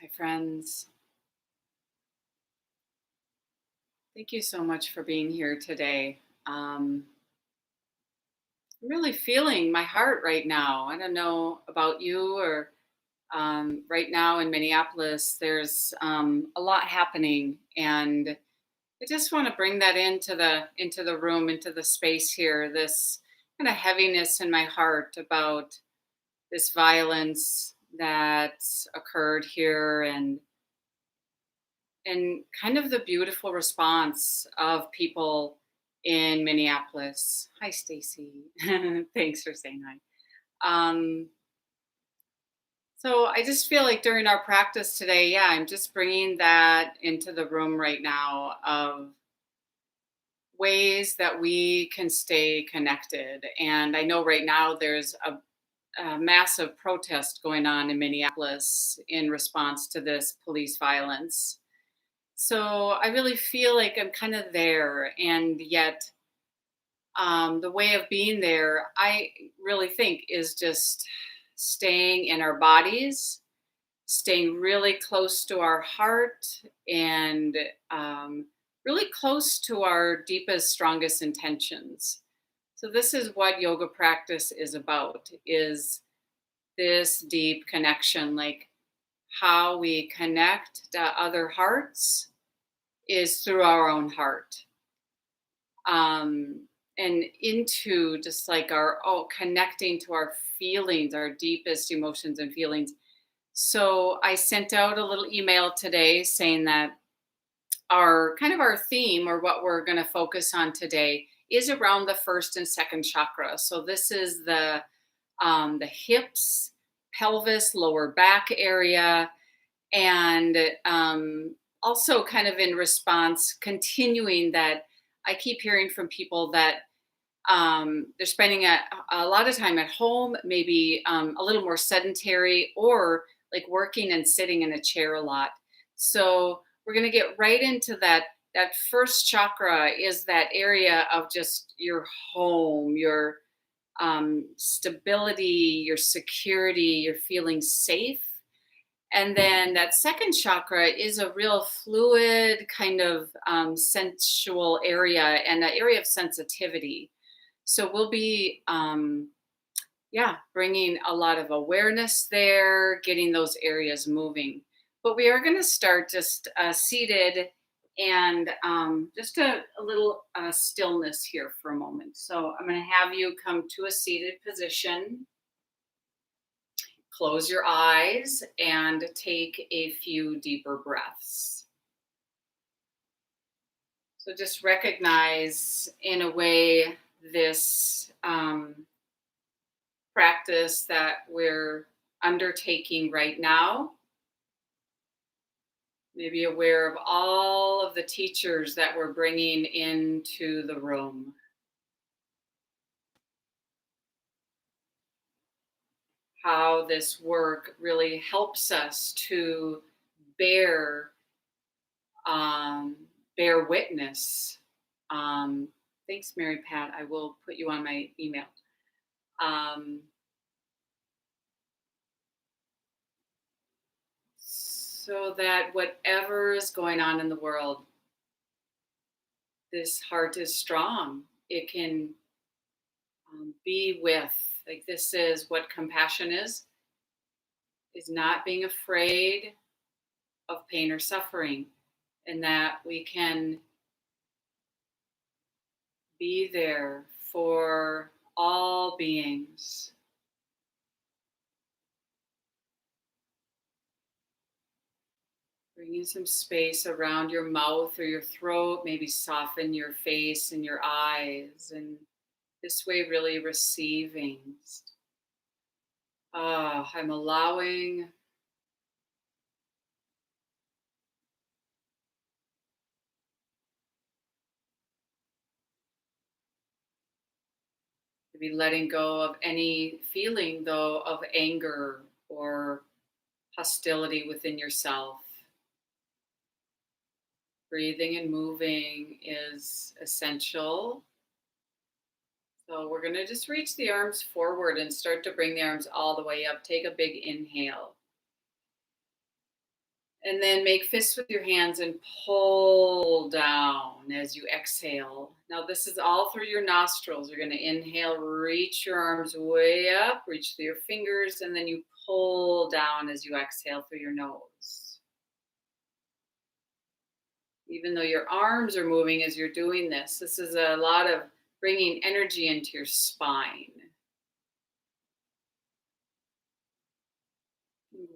Hi, friends. Thank you so much for being here today. I'm really feeling my heart right now. I don't know about you or right now in Minneapolis, there's a lot happening, and I just want to bring that into the room, into the space here. This kind of heaviness in my heart about this violence that's occurred here, and kind of the beautiful response of people in Minneapolis. Hi, Stacy. Thanks for saying hi. Um, so I just feel like during our practice today, yeah, I'm just bringing that into the room right now of ways that we can stay connected. And I know right now there's a massive protest going on in Minneapolis in response to this police violence. So I really feel like I'm kind of there, and yet the way of being there, I really think, is just staying in our bodies, staying really close to our heart, and um, really close to our deepest, strongest intentions. So this is what yoga practice is about: is this deep connection, like how we connect to other hearts is through our own heart, um, and into just like our connecting to our feelings, our deepest emotions and feelings. So I sent out a little email today saying that our theme, or what we're going to focus on today, is around the first and second chakra. So this is the hips, pelvis, lower back area, and also kind of in response, continuing that. I keep hearing from people that they're spending a lot of time at home, maybe a little more sedentary, or like working and sitting in a chair a lot. So we're going to get right into that. That first chakra is that area of just your home, your stability, your security, you're feeling safe. And then that second chakra is a real fluid kind of sensual area, and an area of sensitivity. So we'll be, yeah, bringing a lot of awareness there, getting those areas moving. But we are going to start just seated, and just a little stillness here for a moment. So I'm going to have you come to a seated position. Close your eyes and take a few deeper breaths. So just recognize, in a way, this practice that we're undertaking right now. Maybe aware of all of the teachers that we're bringing into the room. How this work really helps us to bear um, bear witness. Thanks, Mary Pat. I will put you on my email. Um, so that whatever is going on in the world, this heart is strong. It can be with, like, this is what compassion is not being afraid of pain or suffering, and that we can be there for all beings. Bringing some space around your mouth or your throat, maybe soften your face and your eyes, and this way really receiving. I'm allowing to be letting go of any feeling, though, of anger or hostility within yourself. Breathing and moving is essential. So we're going to just reach the arms forward and start to bring the arms all the way up. Take a big inhale. And then make fists with your hands and pull down as you exhale. Now, this is all through your nostrils. You're going to inhale, reach your arms way up, reach through your fingers, and then you pull down as you exhale through your nose. Even though your arms are moving as you're doing this, this is a lot of bringing energy into your spine.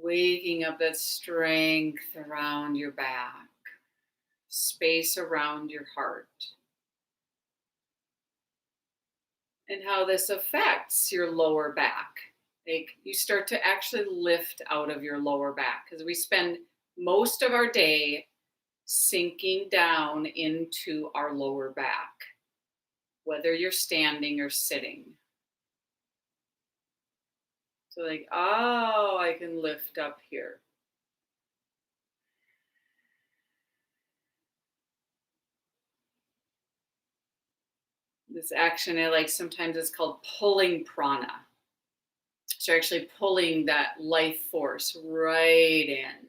Waking up that strength around your back, space around your heart. And how this affects your lower back. Like you start to actually lift out of your lower back because we spend most of our day sinking down into our lower back, whether you're standing or sitting. So like, oh, I can lift up here. This action I like sometimes is called pulling prana. So you're actually pulling that life force right in.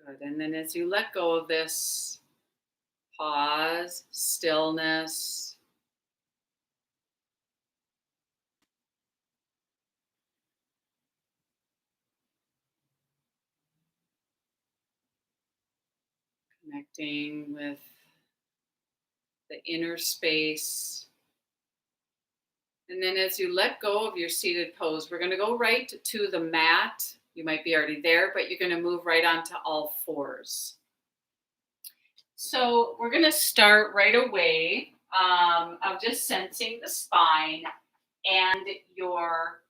Good. And then as you let go of this, pause, stillness. Connecting with the inner space. And then as you let go of your seated pose, we're going to go right to the mat. You might be already there, but you're going to move right onto all fours. So we're going to start right away of just sensing the spine and your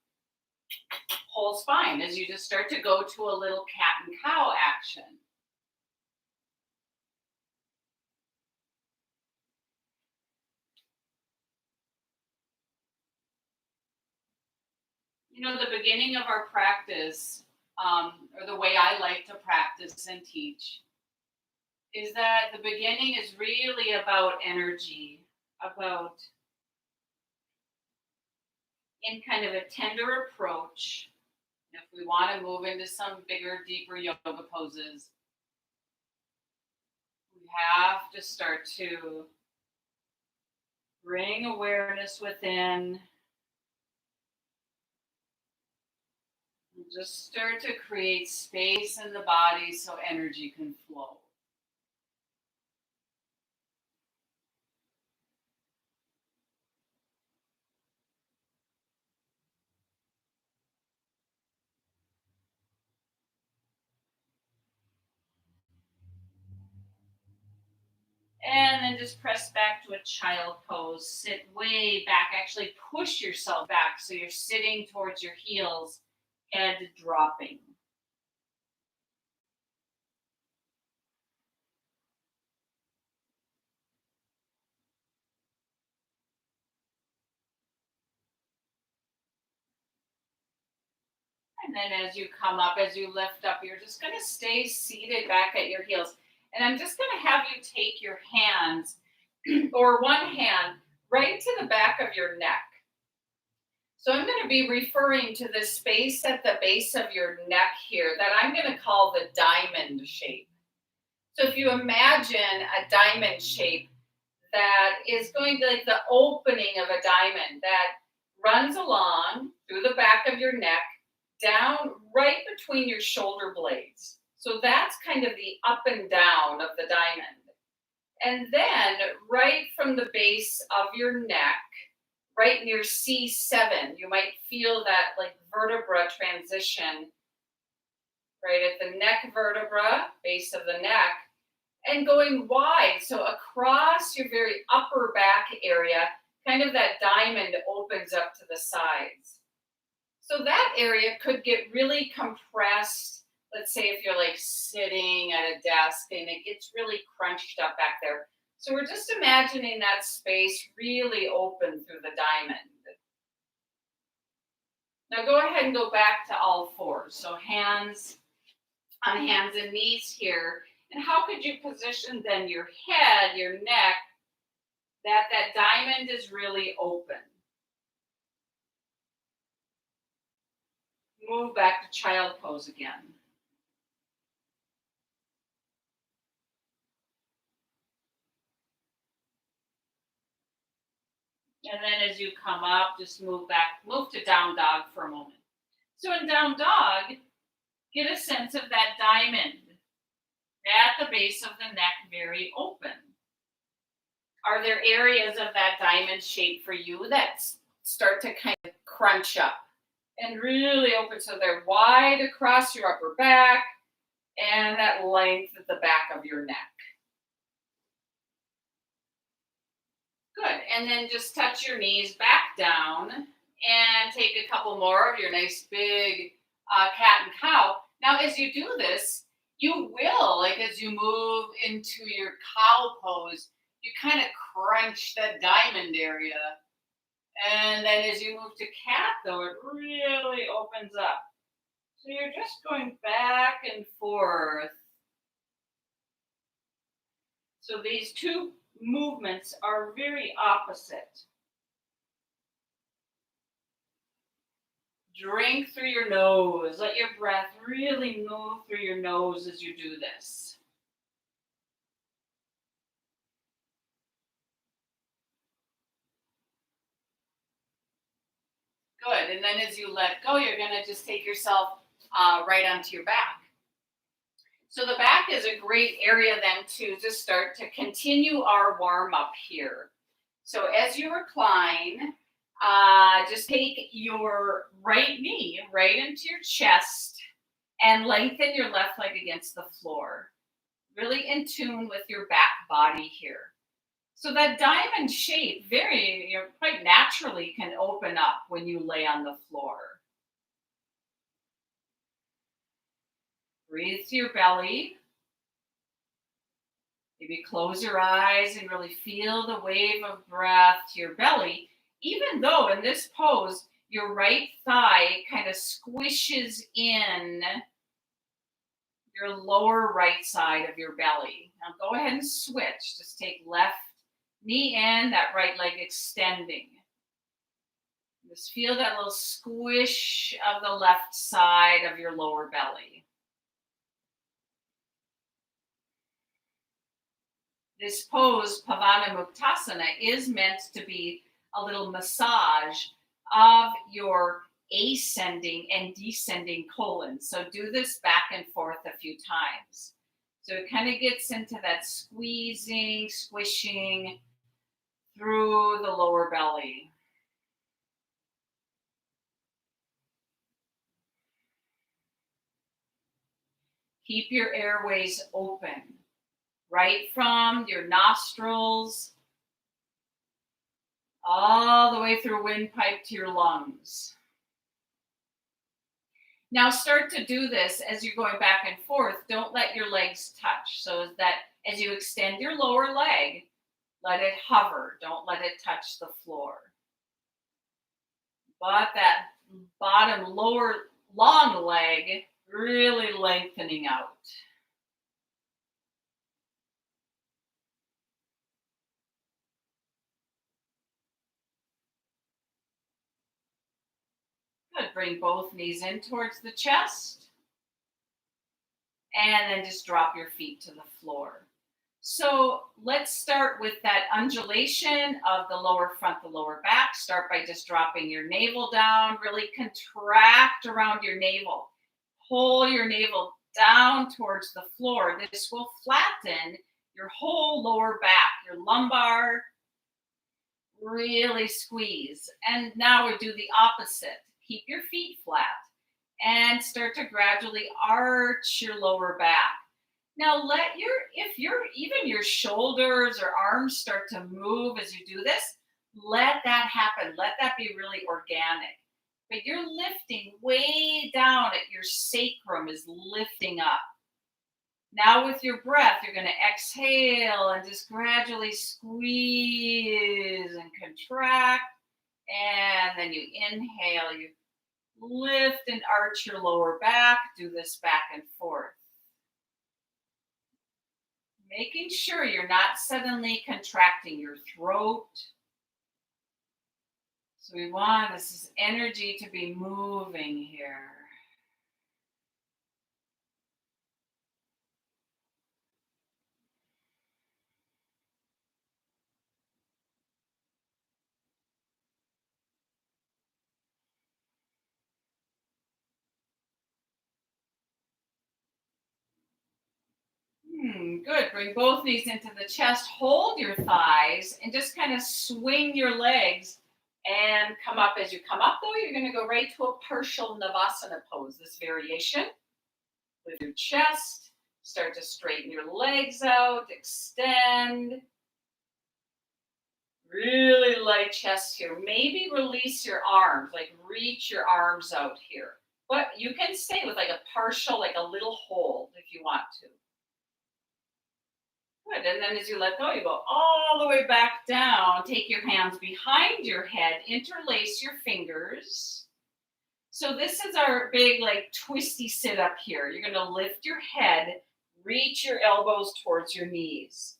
whole spine as you just start to go to a little cat and cow action. You know, the beginning of our practice, or the way I like to practice and teach, is that the beginning is really about energy, about in kind of a tender approach. If we want to move into some bigger, deeper yoga poses, we have to start to bring awareness within. And just start to create space in the body so energy can flow. And then just press back to a child pose. Sit way back. Actually push yourself back so you're sitting towards your heels, head dropping. And then as you come up, as you lift up, you're just going to stay seated back at your heels. And I'm just going to have you take your hands or one hand right to the back of your neck. So I'm going to be referring to the space at the base of your neck here that I'm going to call the diamond shape. So if you imagine a diamond shape that is going to like the opening of a diamond that runs along through the back of your neck, down right between your shoulder blades. So that's kind of the up and down of the diamond. And then right from the base of your neck, right near C7, you might feel that like vertebra transition right at the neck vertebra, base of the neck, and going wide. So across your very upper back area, kind of that diamond opens up to the sides. So that area could get really compressed. Let's say if you're like sitting at a desk and it gets really crunched up back there. So we're just imagining that space really open through the diamond. Now go ahead and go back to all fours. So hands on hands and knees here. And how could you position then your head, your neck, that that diamond is really open? Move back to child pose again. And then as you come up, just move back, move to down dog for a moment. So in down dog, get a sense of that diamond at the base of the neck, very open. Are there areas of that diamond shape for you that start to kind of crunch up and really open? So they're wide across your upper back and that length at the back of your neck. Good. And then just touch your knees back down and take a couple more of your nice big cat and cow. Now, as you do this, you will, like as you move into your cow pose, you kind of crunch that diamond area. And then as you move to cat, though, it really opens up. So you're just going back and forth. So these two movements are very opposite. Drink through your nose. Let your breath really move through your nose as you do this. Good. And then as you let go, you're going to just take yourself right onto your back. So the back is a great area then to just start to continue our warm up here. So as you recline, just take your right knee right into your chest and lengthen your left leg against the floor. Really in tune with your back body here. So that diamond shape very, quite naturally can open up when you lay on the floor. Breathe to your belly. Maybe close your eyes and really feel the wave of breath to your belly, even though in this pose, your right thigh kind of squishes in your lower right side of your belly. Now go ahead and switch. Just take left knee in, that right leg extending. Just feel that little squish of the left side of your lower belly. This pose, Pavana Muktasana, is meant to be a little massage of your ascending and descending colon. So do this back and forth a few times. So it kind of gets into that squeezing, squishing through the lower belly. Keep your airways open, right from your nostrils all the way through windpipe to your lungs. Now start to do this as you're going back and forth. Don't let your legs touch. So that as you extend your lower leg, let it hover. Don't let it touch the floor. But that bottom lower long leg really lengthening out. Good. Bring both knees in towards the chest. And then just drop your feet to the floor. So let's start with that undulation of the lower front, the lower back. Start by just dropping your navel down. Really contract around your navel. Pull your navel down towards the floor. This will flatten your whole lower back, your lumbar. Really squeeze. And now we do the opposite. Keep your feet flat and start to gradually arch your lower back. Now if even your shoulders or arms start to move as you do this, let that happen. Let that be really organic. But you're lifting way down at your sacrum is lifting up. Now with your breath, you're going to exhale and just gradually squeeze and contract. And then you inhale, you lift and arch your lower back. Do this back and forth. Making sure you're not suddenly contracting your throat. So we want this energy to be moving here. Good. Bring both knees into the chest. Hold your thighs and just kind of swing your legs and come up. As you come up, though, you're going to go right to a partial Navasana pose, this variation. With your chest, start to straighten your legs out, extend. Really light chest here. Maybe release your arms, like reach your arms out here. But you can stay with like a partial, like a little hold if you want to. Good. And then as you let go, you go all the way back down. Take your hands behind your head, interlace your fingers. So this is our big, like, twisty sit up here. You're going to lift your head, reach your elbows towards your knees.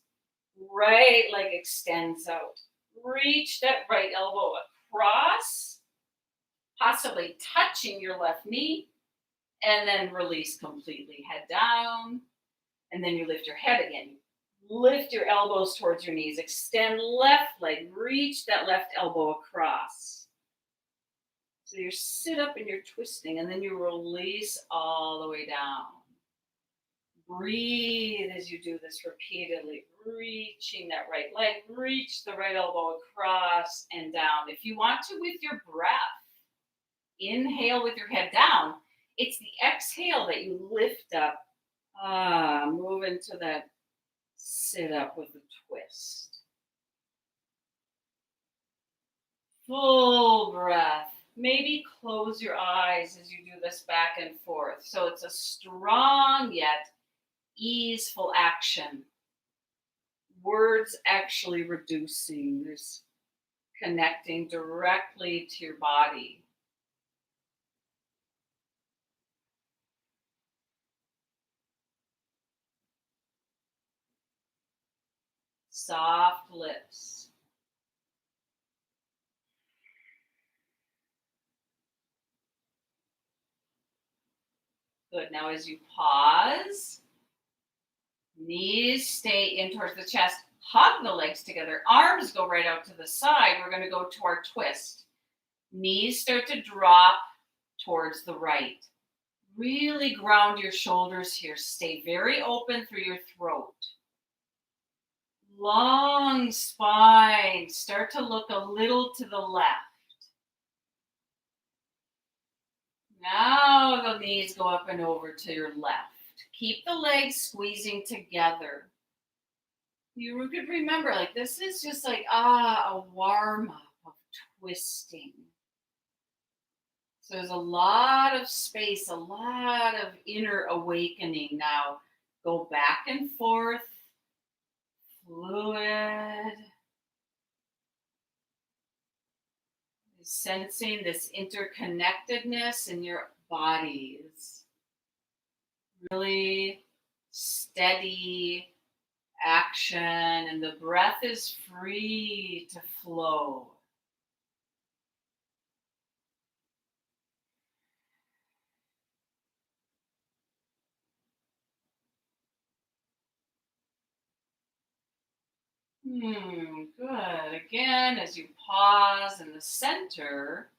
Right leg extends out. Reach that right elbow across, possibly touching your left knee, and then release completely. Head down, and then you lift your head again. Lift your elbows towards your knees. Extend left leg. Reach that left elbow across. So you sit up and you're twisting, and then you release all the way down. Breathe as you do this repeatedly, reaching that right leg, reach the right elbow across and down. If you want to, with your breath, inhale with your head down. It's the exhale that you lift up. Move into that sit up with a twist. Full breath. Maybe close your eyes as you do this back and forth. So it's a strong yet easeful action. Words actually reducing. There's connecting directly to your body. Soft lips. Good. Now as you pause, knees stay in towards the chest. Hug the legs together. Arms go right out to the side. We're going to go to our twist. Knees start to drop towards the right. Really ground your shoulders here. Stay very open through your throat. Long spine. Start to look a little to the left. Now the knees go up and over to your left. Keep the legs squeezing together. You could remember, like, this is just like, a warm up of twisting. So there's a lot of space, a lot of inner awakening now. Go back and forth, fluid. Sensing this interconnectedness in your bodies. Really steady action, and the breath is free to flow. Good. Again, as you pause in the center,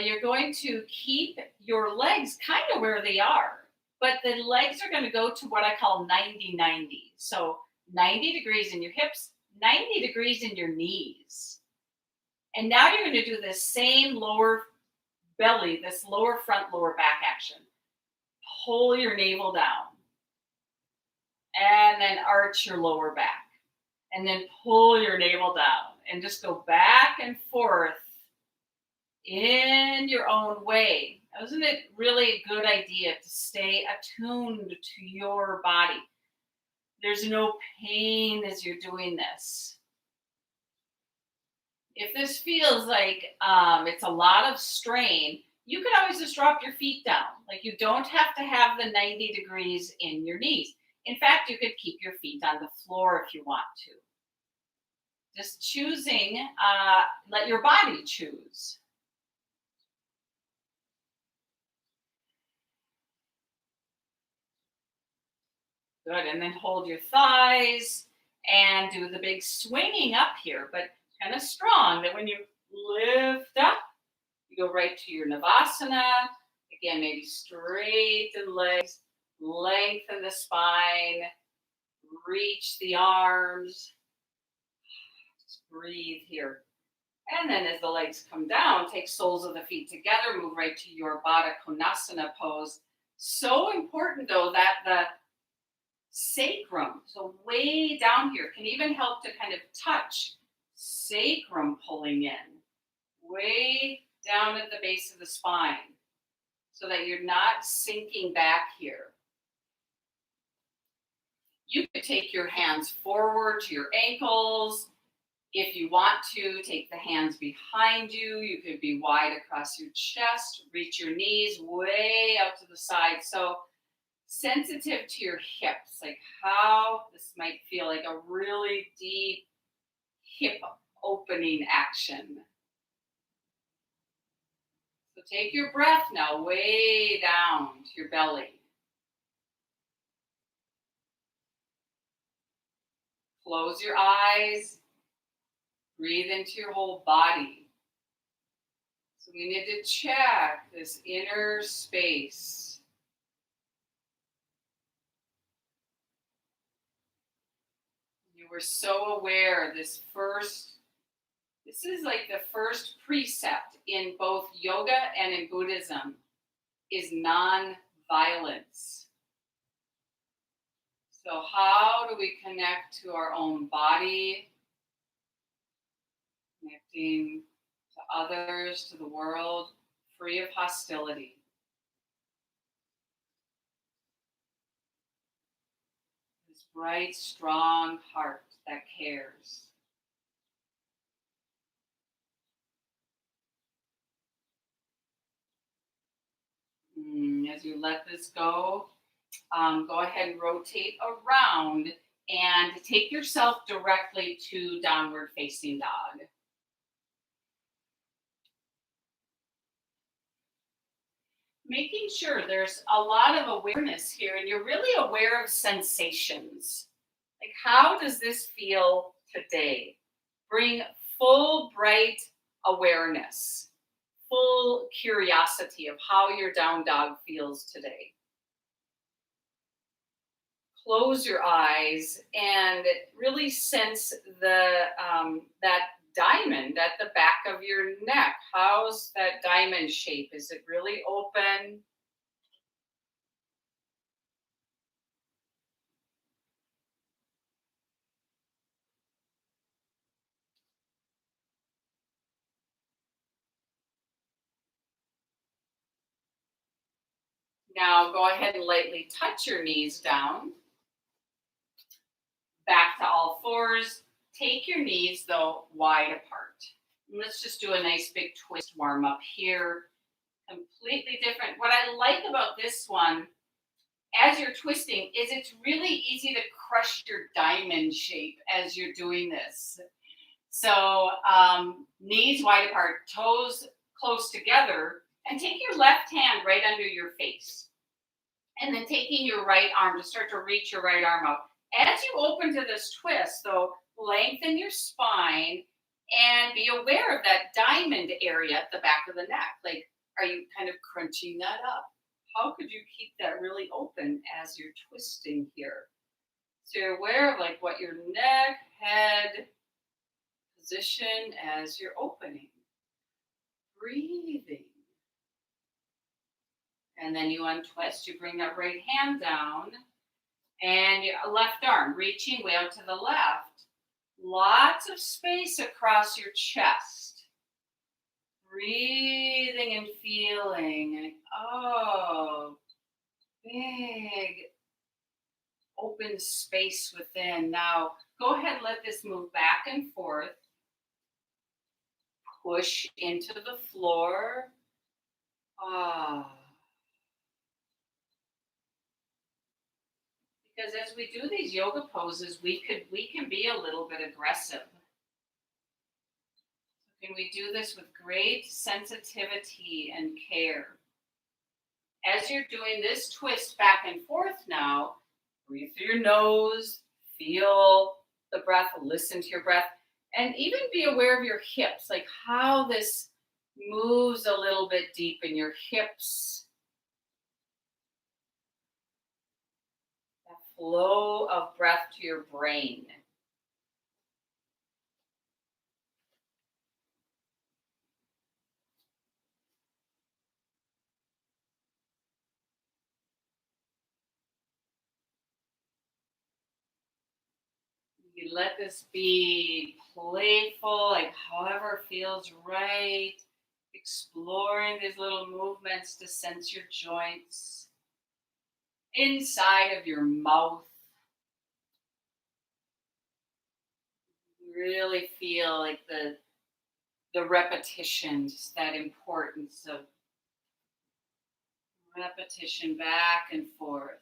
you're going to keep your legs kind of where they are, but the legs are going to go to what I call 90-90. So 90 degrees in your hips, 90 degrees in your knees. And now you're going to do this same lower belly, this lower front, lower back action. Pull your navel down. And then arch your lower back. And then pull your navel down. And just go back and forth in your own way. Isn't it really a good idea to stay attuned to your body? There's no pain as you're doing this. If this feels like it's a lot of strain, you can always just drop your feet down. Like, you don't have to have the 90 degrees in your knees. In fact, you could keep your feet on the floor if you want to. Just choosing, let your body choose. Good. And then hold your thighs and do the big swinging up here, but kind of strong that when you lift up, you go right to your Navasana. Again, maybe straighten legs, lengthen the spine, reach the arms. Just breathe here. And then as the legs come down, take soles of the feet together, move right to your Baddha Konasana pose. So important though that the sacrum, so way down here, can even help to kind of touch sacrum pulling in, way down at the base of the spine, so that you're not sinking back here. You could take your hands forward to your ankles. If you want to, take the hands behind you. You could be wide across your chest, reach your knees way out to the side. So sensitive to your hips, like how this might feel like a really deep hip opening action. So take your breath now way down to your belly. Close your eyes. Breathe into your whole body. So we need to check this inner space. You were so aware this is like the first precept in both yoga and in Buddhism is non-violence. So how do we connect to our own body, connecting to others, to the world, free of hostility? This bright, strong heart that cares. As you let this go ahead and rotate around and take yourself directly to downward facing dog. Making sure there's a lot of awareness here and you're really aware of sensations. Like, how does this feel today? Bring full, bright awareness, full curiosity of how your down dog feels today. Close your eyes and really sense that diamond at the back of your neck. How's that diamond shape? Is it really open? Now go ahead and lightly touch your knees down. Back to all fours. Take your knees, though, wide apart. And let's just do a nice big twist warm up here. Completely different. What I like about this one, as you're twisting, is it's really easy to crush your diamond shape as you're doing this. So knees wide apart, toes close together, and take your left hand right under your face. And then taking your right arm to start to reach your right arm out. As you open to this twist, though, lengthen your spine and be aware of that diamond area at the back of the neck. Like, are you kind of crunching that up? How could you keep that really open as you're twisting here? So you're aware of like what your neck, head, position as you're opening. Breathing. And then you untwist. You bring that right hand down and your left arm reaching way out to the left. Lots of space across your chest. Breathing and feeling. Oh, big open space within. Now, go ahead and let this move back and forth. Push into the floor. Ah. Because as we do these yoga poses, we can be a little bit aggressive. Can we do this with great sensitivity and care? As you're doing this twist back and forth now, breathe through your nose, feel the breath, listen to your breath, and even be aware of your hips, like how this moves a little bit deep in your hips, that flow of breath to your brain. You let this be playful, like however feels right, exploring these little movements to sense your joints inside of your mouth. Really feel like the repetition, just that importance of repetition back and forth.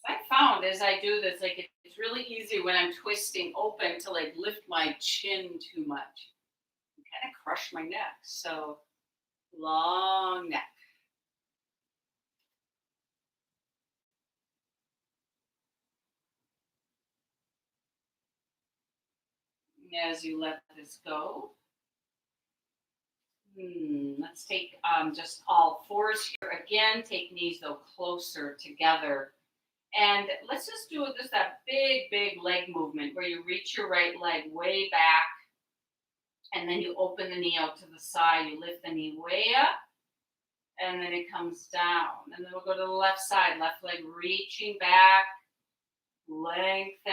I found as I do this, like it's really easy when I'm twisting open to like lift my chin too much and kind of crush my neck. So long neck. As you let this go, let's take just all fours here again. Take knees though closer together. And let's just do just that big, big leg movement where you reach your right leg way back and then you open the knee out to the side. You lift the knee way up and then it comes down. And then we'll go to the left side, left leg reaching back, lengthen,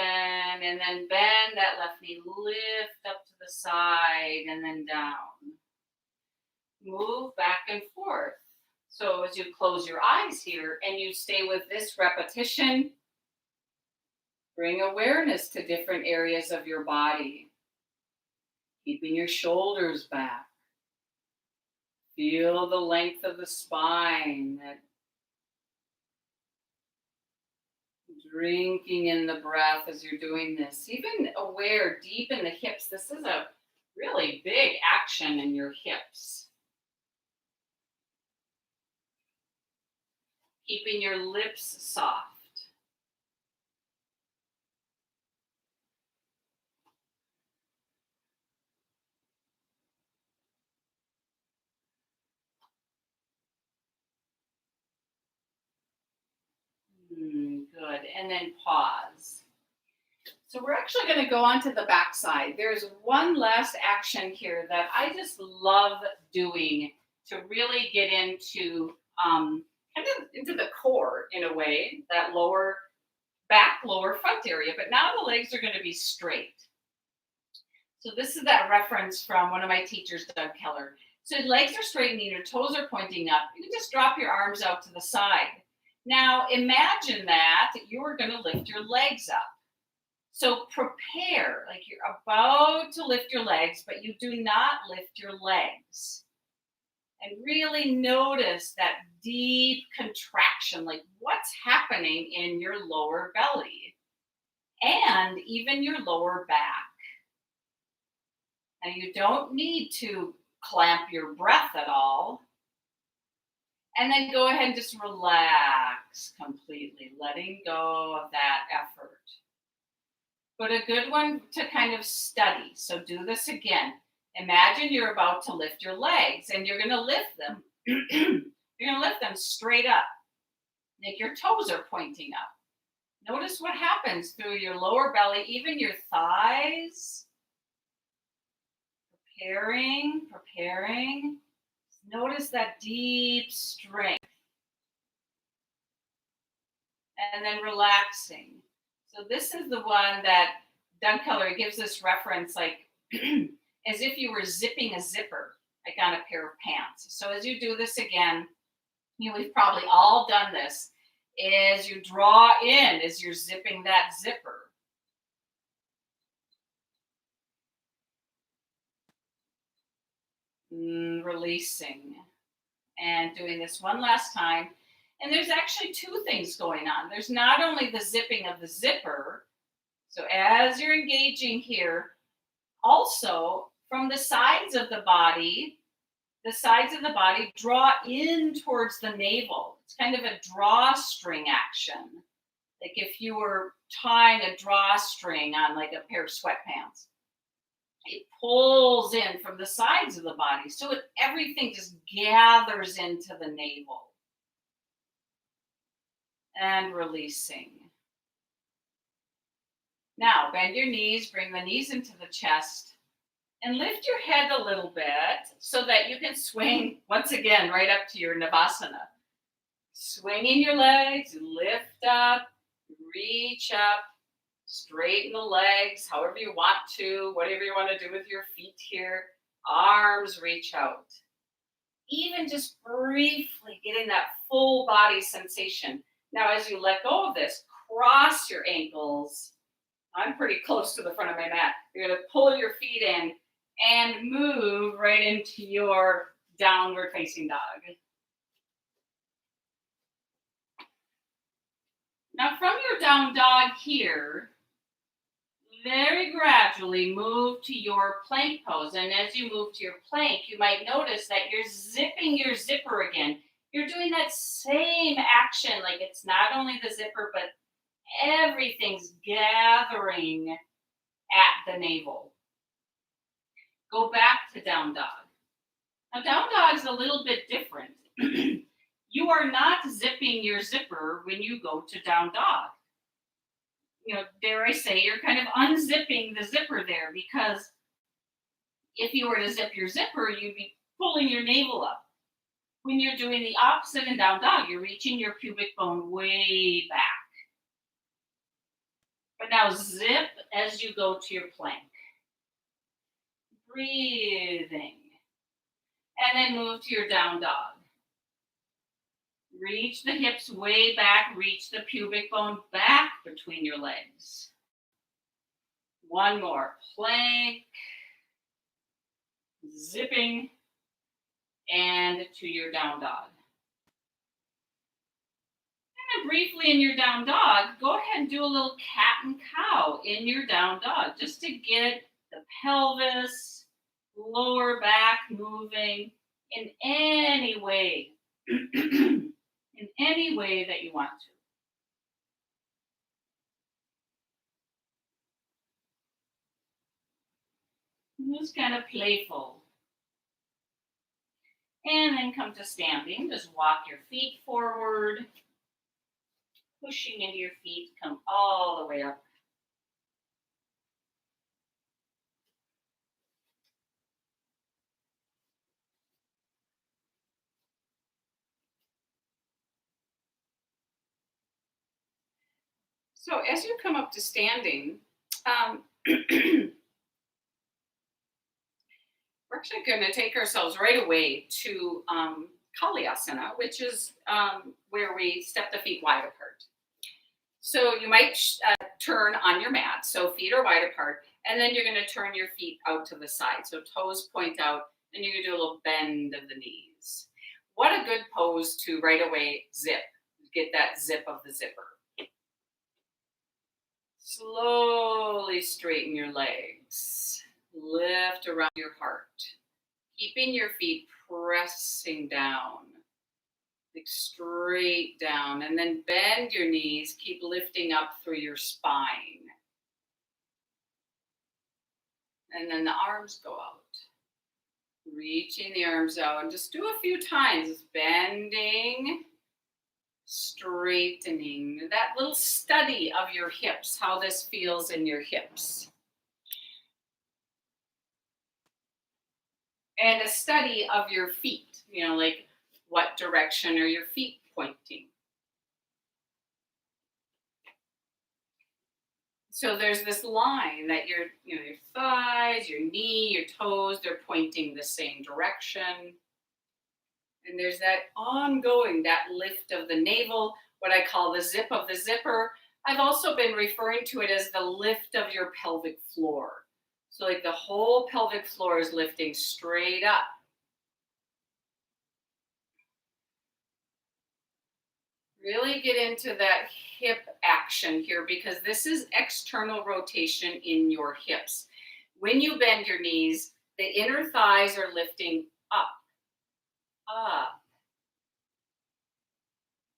and then bend that left knee, lift up to the side and then down. Move back and forth. So as you close your eyes here and you stay with this repetition, bring awareness to different areas of your body, keeping your shoulders back. Feel the length of the spine, that drinking in the breath as you're doing this. Even aware deep in the hips. This is a really big action in your hips. Keeping your lips soft. Good. And then pause. So we're actually going to go on to the back side. There's one last action here that I just love doing to really get into kind of into the core in a way, that lower back, lower front area. But now the legs are going to be straight. So this is that reference from one of my teachers, Doug Keller. So legs are straight and your toes are pointing up. You can just drop your arms out to the side. Now imagine that you are going to lift your legs up. So prepare, like you're about to lift your legs, but you do not lift your legs. And really notice that deep contraction, like what's happening in your lower belly and even your lower back. Now you don't need to clamp your breath at all. And then go ahead and just relax completely, letting go of that effort. But a good one to kind of study. So do this again. Imagine you're about to lift your legs and you're going to lift them. You're going to lift them straight up. Like your toes are pointing up. Notice what happens through your lower belly, even your thighs. Preparing. Notice that deep strength. And then relaxing. So this is the one that Doug Keller gives this reference like as if you were zipping a zipper, like on a pair of pants. So as you do this again, we've probably all done this, is you draw in as you're zipping that zipper. Releasing. And doing this one last time. And there's actually two things going on. There's not only the zipping of the zipper, so as you're engaging here, also from the sides of the body draw in towards the navel. It's kind of a drawstring action. Like if you were tying a drawstring on like a pair of sweatpants. It pulls in from the sides of the body. So everything just gathers into the navel. And releasing. Now, bend your knees, bring the knees into the chest, and lift your head a little bit so that you can swing, once again, right up to your Navasana. Swinging your legs, lift up, reach up, straighten the legs, however you want to, whatever you want to do with your feet here. Arms reach out. Even just briefly getting that full body sensation. Now, as you let go of this, cross your ankles. I'm pretty close to the front of my mat. You're going to pull your feet in and move right into your downward facing dog. Now, from your down dog here, very gradually move to your plank pose. And as you move to your plank, you might notice that you're zipping your zipper again. You're doing that same action, like it's not only the zipper, but everything's gathering at the navel. Go back to down dog. Now, down dog is a little bit different. You are not zipping your zipper when you go to down dog. You know, dare I say, you're kind of unzipping the zipper there, because if you were to zip your zipper, you'd be pulling your navel up. When you're doing the opposite in down dog, you're reaching your pubic bone way back. But now zip as you go to your plank. Breathing. And then move to your down dog. Reach the hips way back, reach the pubic bone back between your legs. One more, plank, zipping, and to your down dog. And then briefly in your down dog, go ahead and do a little cat and cow in your down dog, just to get the pelvis, lower back moving in any way. In any way that you want to. Just kind of playful. And then come to standing. Just walk your feet forward. Pushing into your feet, come all the way up. So as you come up to standing, we're actually going to take ourselves right away to Kalyasana, which is where we step the feet wide apart. So you might turn on your mat, so feet are wide apart, and then you're going to turn your feet out to the side. So toes point out, and you're going to do a little bend of the knees. What a good pose to right away zip, get that zip of the zipper. Slowly straighten your legs. Lift around your heart. Keeping your feet pressing down. Like straight down. And then bend your knees. Keep lifting up through your spine. And then the arms go out. Reaching the arms out. And just do a few times. Bending. Straightening, that little study of your hips, how this feels in your hips. And a study of your feet, you know, like what direction are your feet pointing? So there's this line that your thighs, your knee, your toes, they're pointing the same direction. And there's that ongoing, that lift of the navel, what I call the zip of the zipper. I've also been referring to it as the lift of your pelvic floor. So like the whole pelvic floor is lifting straight up. Really get into that hip action here because this is external rotation in your hips. When you bend your knees, the inner thighs are lifting up, up.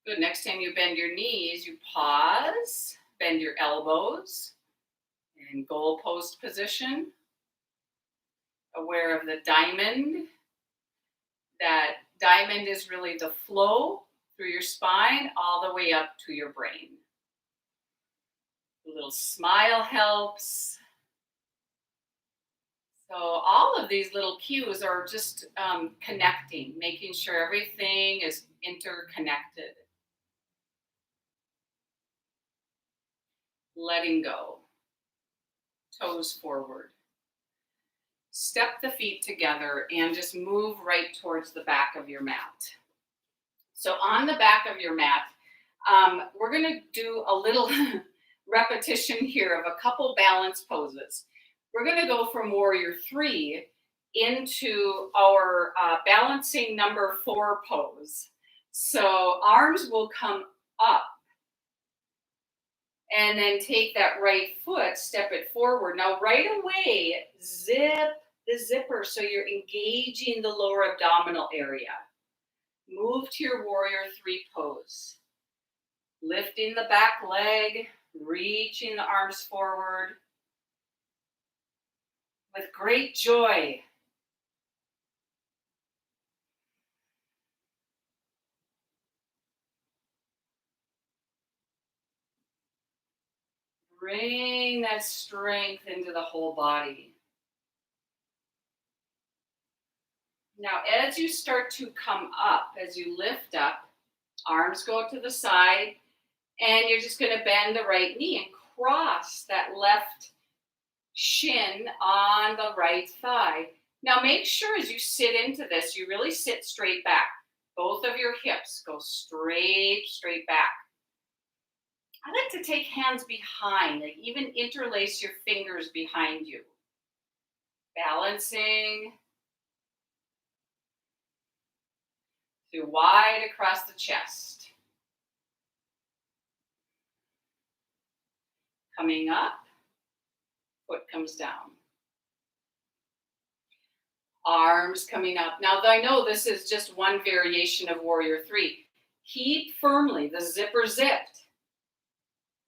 Good. Next time you bend your knees, you pause, bend your elbows in goal post position. Aware of the diamond. That diamond is really the flow through your spine all the way up to your brain. A little smile helps. So all of these little cues are just connecting, making sure everything is interconnected. Letting go. Toes forward. Step the feet together and just move right towards the back of your mat. So on the back of your mat, we're going to do a little repetition here of a couple balance poses. We're going to go from warrior 3 into our balancing number 4 pose. So arms will come up and then take that right foot, step it forward. Now right away, zip the zipper so you're engaging the lower abdominal area. Move to your warrior 3 pose. Lifting the back leg, reaching the arms forward. With great joy. Bring that strength into the whole body. Now, as you start to come up, as you lift up, arms go to the side, and you're just going to bend the right knee and cross that left shin on the right thigh. Now, make sure as you sit into this, you really sit straight back. Both of your hips go straight back. I like to take hands behind, like even interlace your fingers behind you. Balancing. Through wide across the chest. Coming up, foot comes down. Arms coming up. Now, I know this is just one variation of warrior 3. Keep firmly the zipper zipped.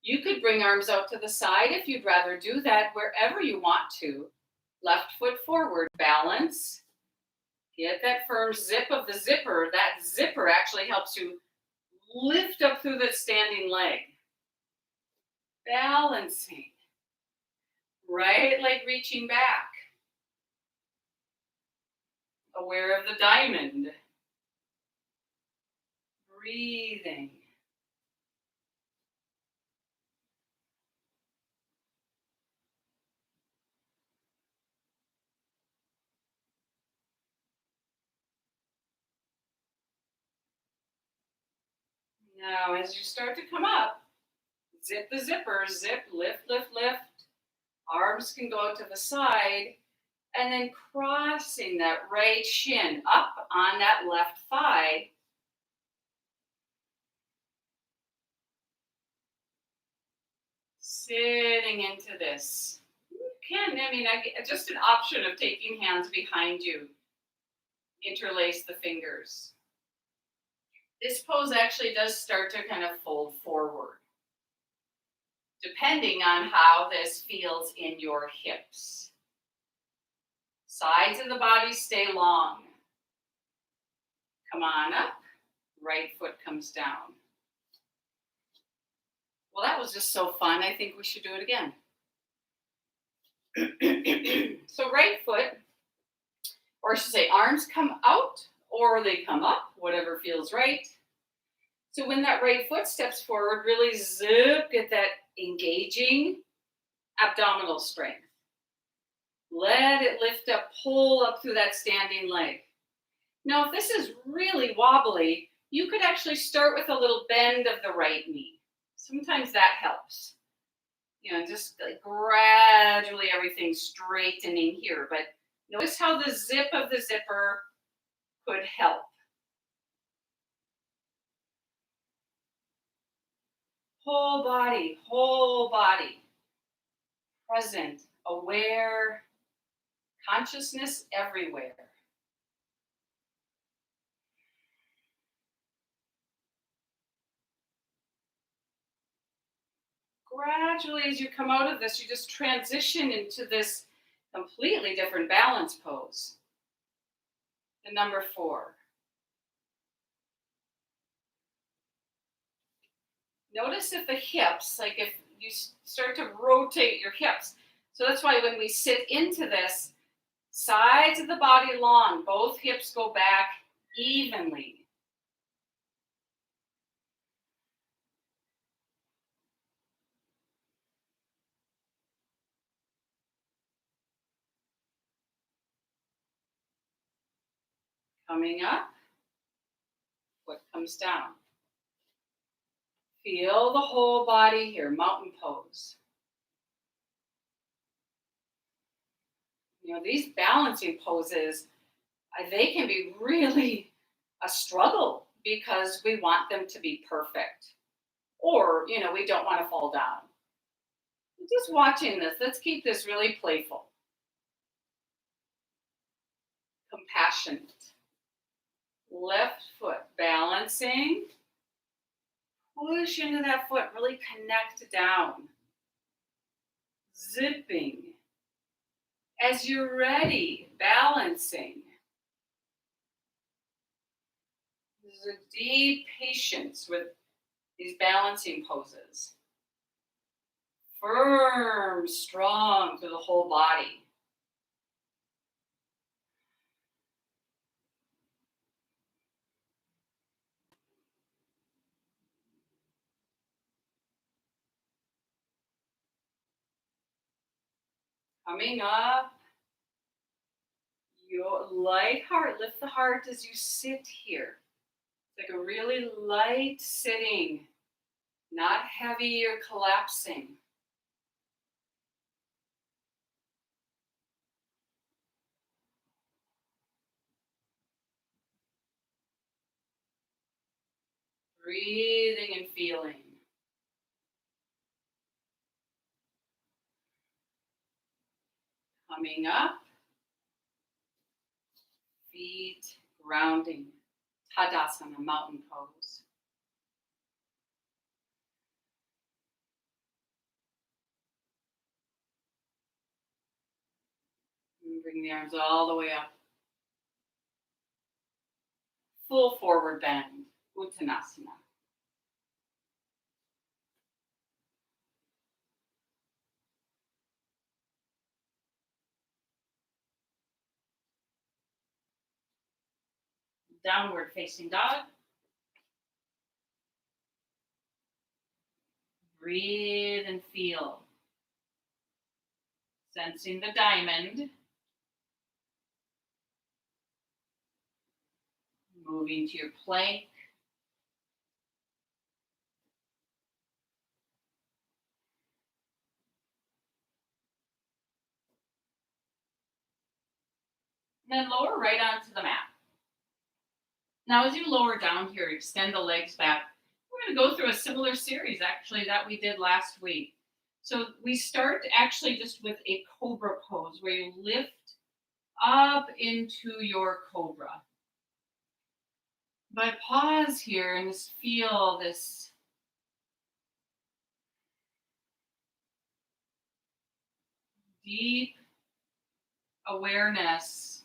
You could bring arms out to the side if you'd rather do that, wherever you want to. Left foot forward, balance. Get that firm zip of the zipper. That zipper actually helps you lift up through that standing leg. Balancing. Right leg reaching back. Aware of the diamond. Breathing. Now, as you start to come up, zip the zipper, zip, lift, lift, lift. Arms can go to the side, and then crossing that right shin up on that left thigh. Sitting into this. You can, just an option of taking hands behind you. Interlace the fingers. This pose actually does start to kind of fold forward, depending on how this feels in your hips. Sides of the body stay long. Come on up. Right foot comes down. Well, that was just so fun. I think we should do it again. So right foot, or I should say arms come out or they come up, whatever feels right. So when that right foot steps forward, really zip, get that engaging abdominal strength. Let it lift up, pull up through that standing leg. Now, if this is really wobbly, you could actually start with a little bend of the right knee. Sometimes that helps. Just like gradually everything straightening here. But notice how the zip of the zipper could help. whole body, present, aware, consciousness everywhere. Gradually, as you come out of this, you just transition into this completely different balance pose. The number 4. Notice if the hips, like if you start to rotate your hips. So that's why when we sit into this, sides of the body long, both hips go back evenly. Coming up, foot comes down. Feel the whole body here, mountain pose. You know, these balancing poses, they can be really a struggle because we want them to be perfect. Or, we don't want to fall down. Just watching this, let's keep this really playful, compassionate. Left foot balancing. Push into that foot, really connect down. Zipping. As you're ready, balancing. There's a deep patience with these balancing poses. Firm, strong through the whole body. Coming up, your light heart, lift the heart as you sit here. It's like a really light sitting, not heavy or collapsing. Breathing and feeling. Coming up, feet grounding. Tadasana, mountain pose. And bring the arms all the way up. Full forward bend, Uttanasana. Downward facing dog. Breathe and feel. Sensing the diamond. Moving to your plank. And then lower right onto the mat. Now, as you lower down here, extend the legs back. We're going to go through a similar series, actually, that we did last week. So we start actually just with a cobra pose where you lift up into your cobra. But pause here and just feel this deep awareness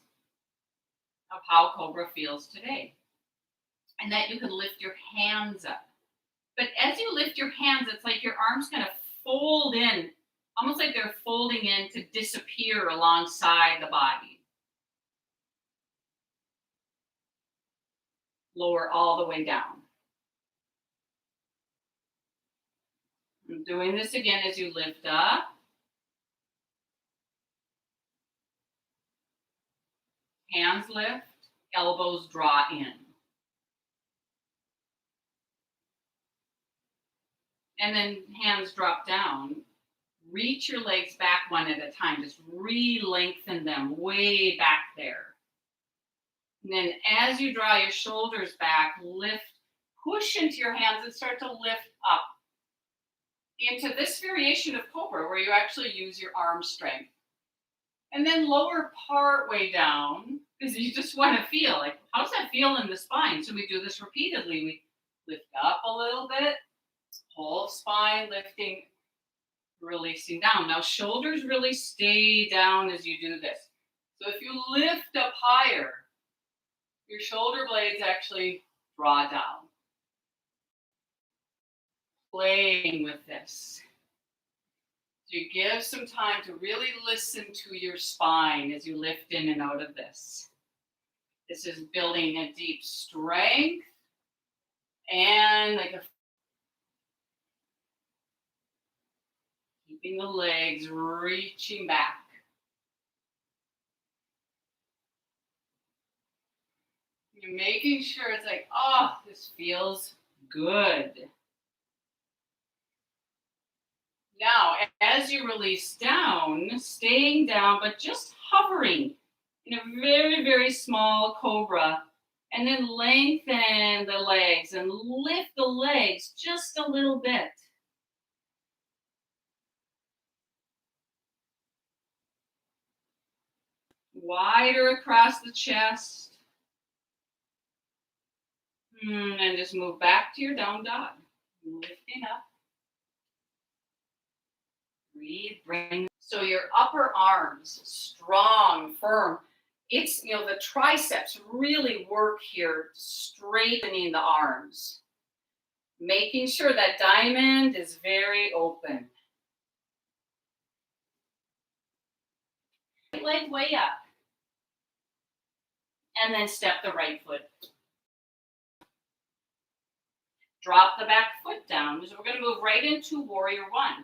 of how cobra feels today. And that you can lift your hands up. But as you lift your hands, it's like your arms kind of fold in, almost like they're folding in to disappear alongside the body. Lower all the way down. I'm doing this again as you lift up. Hands lift, elbows draw in. And then hands drop down. Reach your legs back one at a time. Just re-lengthen them way back there. And then as you draw your shoulders back, lift, push into your hands and start to lift up. into this variation of cobra where you actually use your arm strength. And then lower part way down because you just want to feel like, how does that feel in the spine? So we do this repeatedly. We lift up a little bit, whole spine lifting, releasing down. Now shoulders really stay down as you do this. So if you lift up higher, your shoulder blades actually draw down. Playing with this. So you give some time to really listen to your spine as you lift in and out of this. This is building a deep strength and like keeping the legs reaching back. You're making sure it's like, oh, this feels good. Now, as you release down, staying down, but just hovering in a very, very small cobra, and then lengthen the legs and lift the legs just a little bit. Wider across the chest. And just move back to your down dog. Lifting up. Breathe, bring. So your upper arms, strong, firm. It's, the triceps really work here, straightening the arms. Making sure that diamond is very open. Leg way up. And then step the right foot. Drop the back foot down. So we're going to move right into warrior one.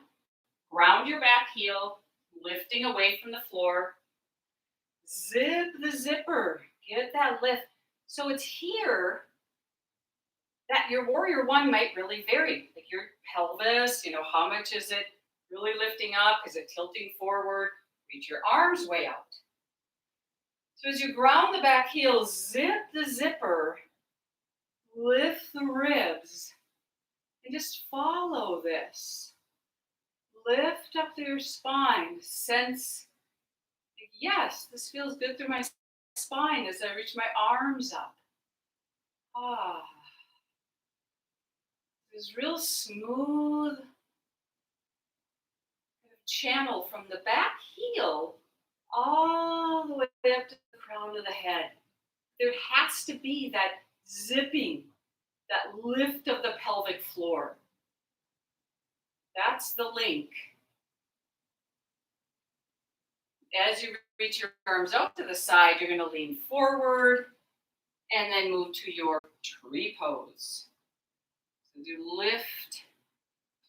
Ground your back heel, lifting away from the floor. Zip the zipper. Get that lift. So it's here that your warrior one might really vary. Like your pelvis, how much is it really lifting up? Is it tilting forward? Reach your arms way out. So as you ground the back heel, zip the zipper, lift the ribs, and just follow this. Lift up through your spine. Sense, yes, this feels good through my spine as I reach my arms up. This real smooth channel from the back heel all the way up to the crown of the head. There has to be that zipping, that lift of the pelvic floor. That's the link. As you reach your arms out to the side, you're going to lean forward and then move to your tree pose. So you lift,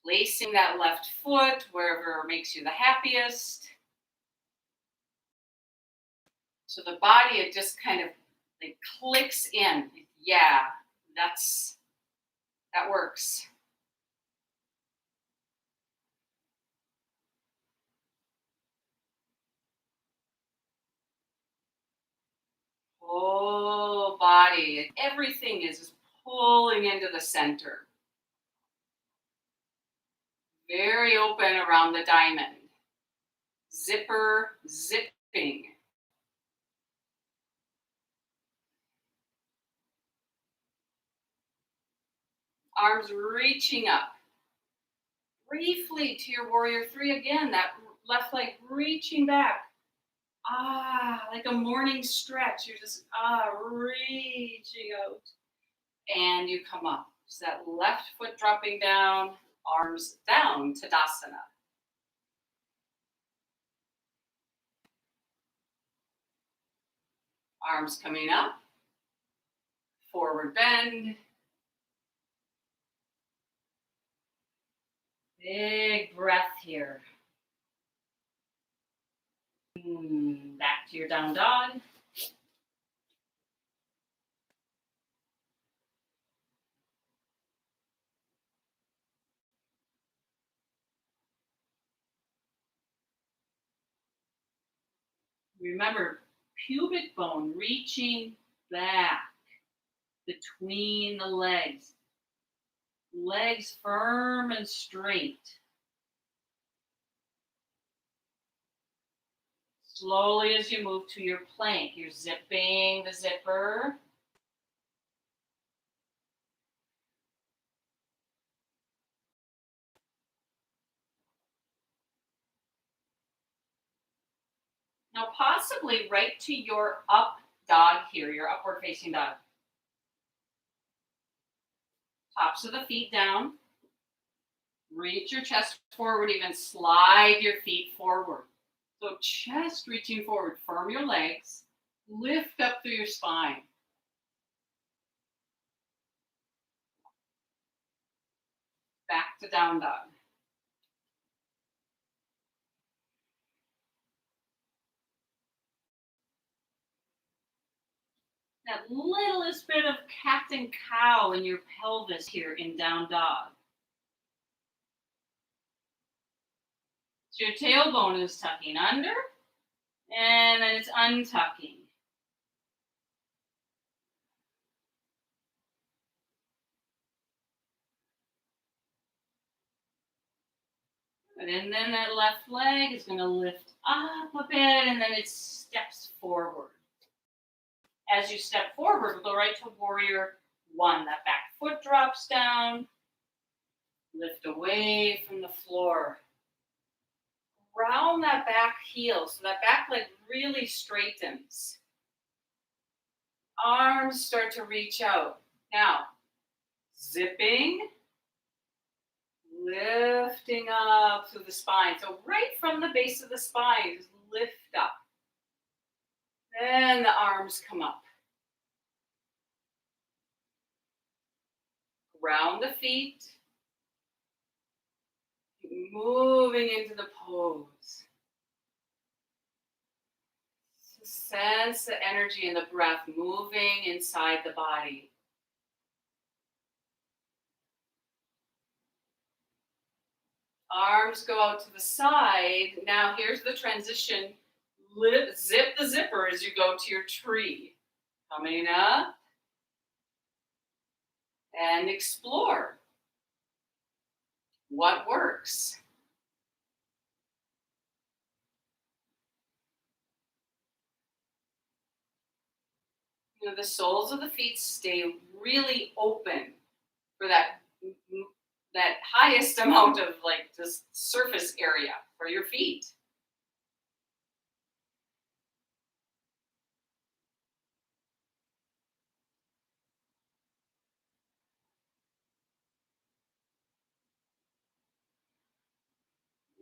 placing that left foot wherever makes you the happiest. So the body, it just kind of like clicks in. Yeah, that works. Whole body, everything is just pulling into the center. Very open around the diamond. Zipper, zipping. Arms reaching up. Briefly to your warrior three again, that left leg reaching back. Like a morning stretch. You're just, reaching out. And you come up. So that left foot dropping down, arms down, Tadasana. Arms coming up. Forward bend. Big breath here. Back to your down dog. Remember, pubic bone reaching back between the legs. Legs firm and straight. Slowly as you move to your plank, you're zipping the zipper. Now possibly right to your up dog here, your upward facing dog. Tops of the feet down. Reach your chest forward, even slide your feet forward. So chest reaching forward, firm your legs, lift up through your spine. Back to down dog. That littlest bit of cat and cow in your pelvis here in down dog. So your tailbone is tucking under, and then it's untucking. And then that left leg is going to lift up a bit, and then it steps forward. As you step forward, we'll go right to warrior one. That back foot drops down. Lift away from the floor. Round that back heel so that back leg really straightens. Arms start to reach out. Now, zipping, lifting up through the spine. So right from the base of the spine, just lift up. Then the arms come up. Ground the feet. Moving into the pose. So sense the energy and the breath moving inside the body. Arms go out to the side. Now here's the transition. Zip the zipper as you go to your tree. Coming up. And explore what works. You know, the soles of the feet stay really open for that highest amount of like just surface area for your feet.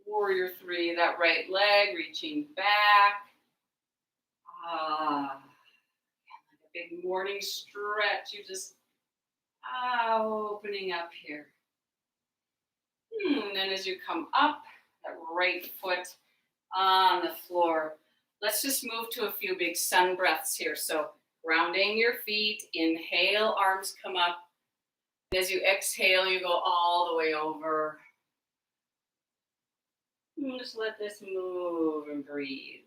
Warrior three, that right leg reaching back. Like a big morning stretch. You just opening up here. And then as you come up, that right foot on the floor. Let's just move to a few big sun breaths here. So grounding your feet, inhale, arms come up. As you exhale, you go all the way over. And just let this move and breathe.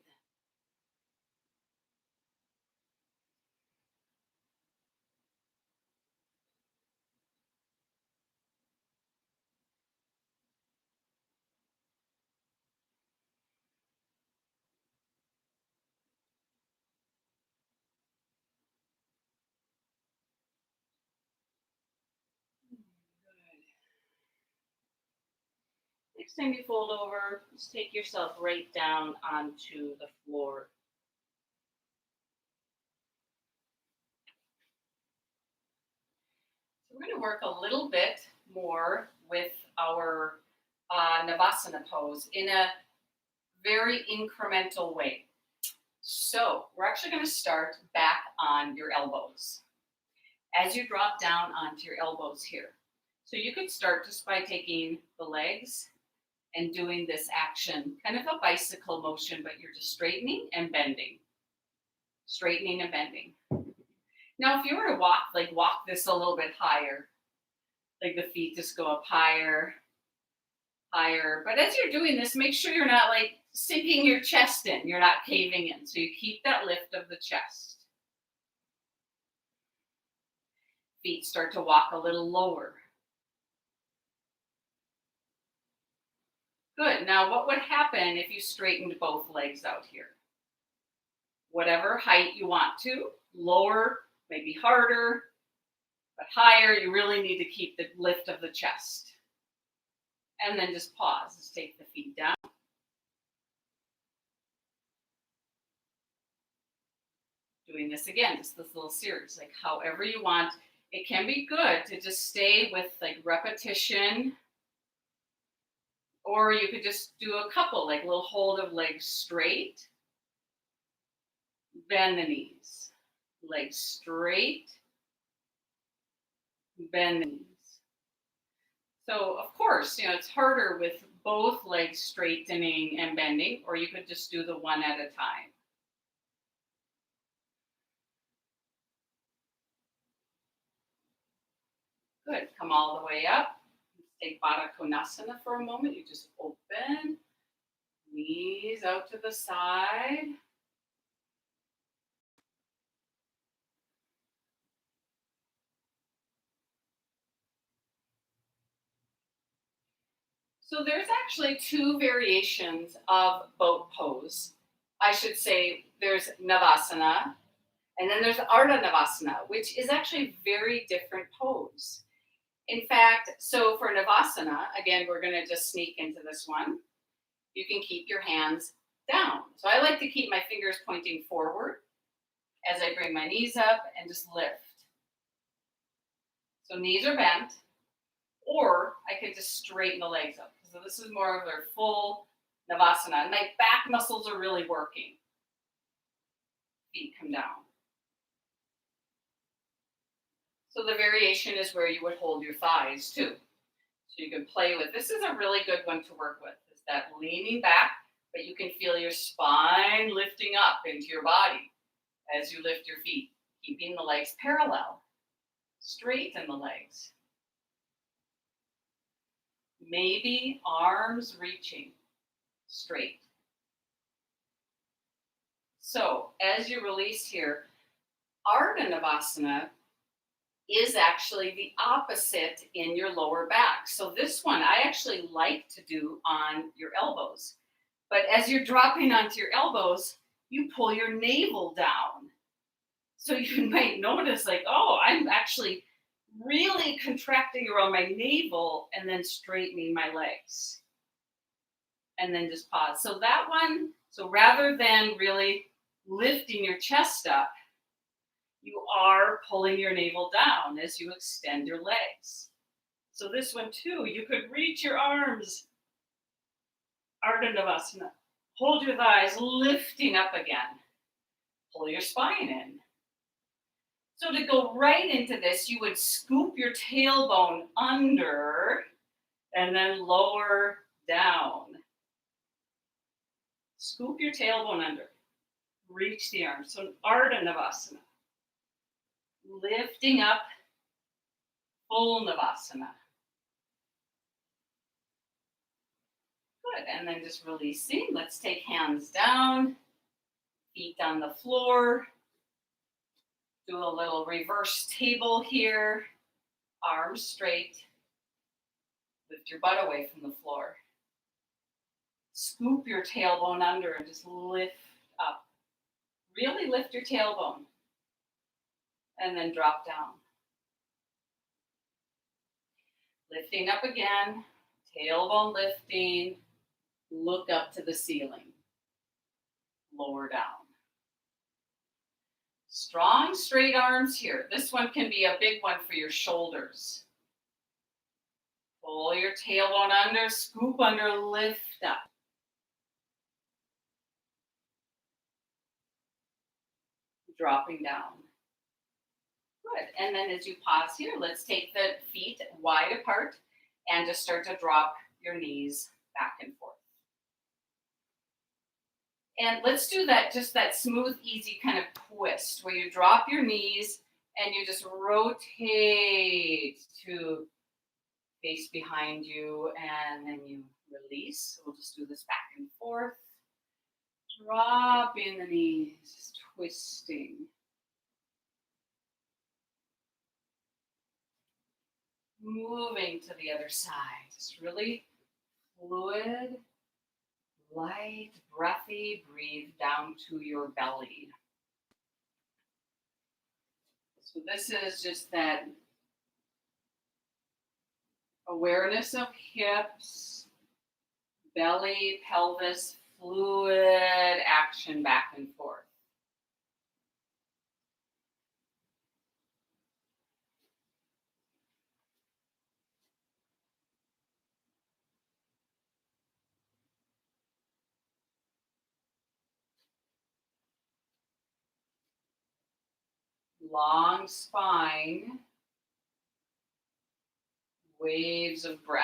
Next time you fold over, just take yourself right down onto the floor. So we're going to work a little bit more with our Navasana pose in a very incremental way. So we're actually going to start back on your elbows. As you drop down onto your elbows here. So you could start just by taking the legs and doing this action, kind of a bicycle motion, but you're just straightening and bending. Straightening and bending. Now, if you were to walk this a little bit higher, like the feet just go up higher, higher. But as you're doing this, make sure you're not like sinking your chest in. You're not caving in. So you keep that lift of the chest. Feet start to walk a little lower. Good. Now, what would happen if you straightened both legs out here? whatever height you want to. Lower, maybe harder, but higher, you really need to keep the lift of the chest. And then just pause. Just take the feet down. Doing this again, just this little series, like however you want. It can be good to just stay with like repetition, or you could just do a couple, like little hold of legs straight, bend the knees, legs straight, bend the knees. So of course, it's harder with both legs straightening and bending, or you could just do the one at a time. Good. Come all the way up. Take Baddha Konasana for a moment. You just open, knees out to the side. So there's actually two variations of boat pose. I should say there's Navasana, and then there's Ardha Navasana, which is actually a very different pose. In fact, so for Navasana, again, we're going to just sneak into this one. You can keep your hands down. So I like to keep my fingers pointing forward as I bring my knees up and just lift. So knees are bent, or I could just straighten the legs up. So this is more of their full Navasana. And my back muscles are really working. Feet come down. So the variation is where you would hold your thighs too. So you can play with, this is a really good one to work with, is that leaning back, but you can feel your spine lifting up into your body as you lift your feet, keeping the legs parallel. Straighten the legs. Maybe arms reaching straight. So as you release here, Ardha Navasana is actually the opposite in your lower back. So this one I actually like to do on your elbows. But as you're dropping onto your elbows, you pull your navel down. So you might notice like, oh, I'm actually really contracting around my navel and then straightening my legs. And then just pause. So that one, so rather than really lifting your chest up, you are pulling your navel down as you extend your legs. So this one too, you could reach your arms. Ardha Navasana. Hold your thighs, lifting up again. Pull your spine in. So to go right into this, you would scoop your tailbone under and then lower down. Scoop your tailbone under. Reach the arms. So Ardha Navasana. Lifting up, full Navasana. Good, and then just releasing. Let's take hands down, feet on the floor. Do a little reverse table here. Arms straight. Lift your butt away from the floor. Scoop your tailbone under and just lift up. Really lift your tailbone. And then drop down. Lifting up again, tailbone lifting, look up to the ceiling, lower down. Strong, straight arms here. This one can be a big one for your shoulders. Pull your tailbone under, scoop under, lift up. Dropping down. Good. And then as you pause here, let's take the feet wide apart and just start to drop your knees back and forth. And let's do that, just that smooth, easy kind of twist where you drop your knees and you just rotate to face behind you and then you release. We'll just do this back and forth. Dropping the knees, twisting. Moving to the other side. Just really fluid, light, breathy. Breathe down to your belly. So this is just that awareness of hips, belly, pelvis, fluid action back and forth. Long spine, waves of breath.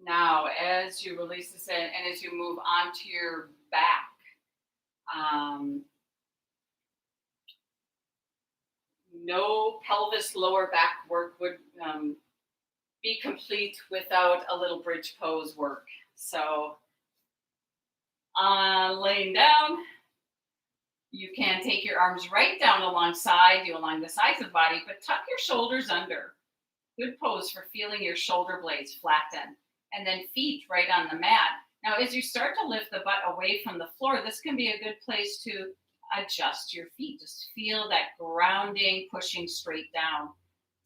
Now, as you release this and as you move onto your back, um, no pelvis lower back work would be complete without a little bridge pose work. So, laying down, you can take your arms right down alongside you, along the sides of the body, but tuck your shoulders under. Good pose for feeling your shoulder blades flatten. And then feet right on the mat. Now, as you start to lift the butt away from the floor, this can be a good place to adjust your feet. Just feel that grounding, pushing straight down.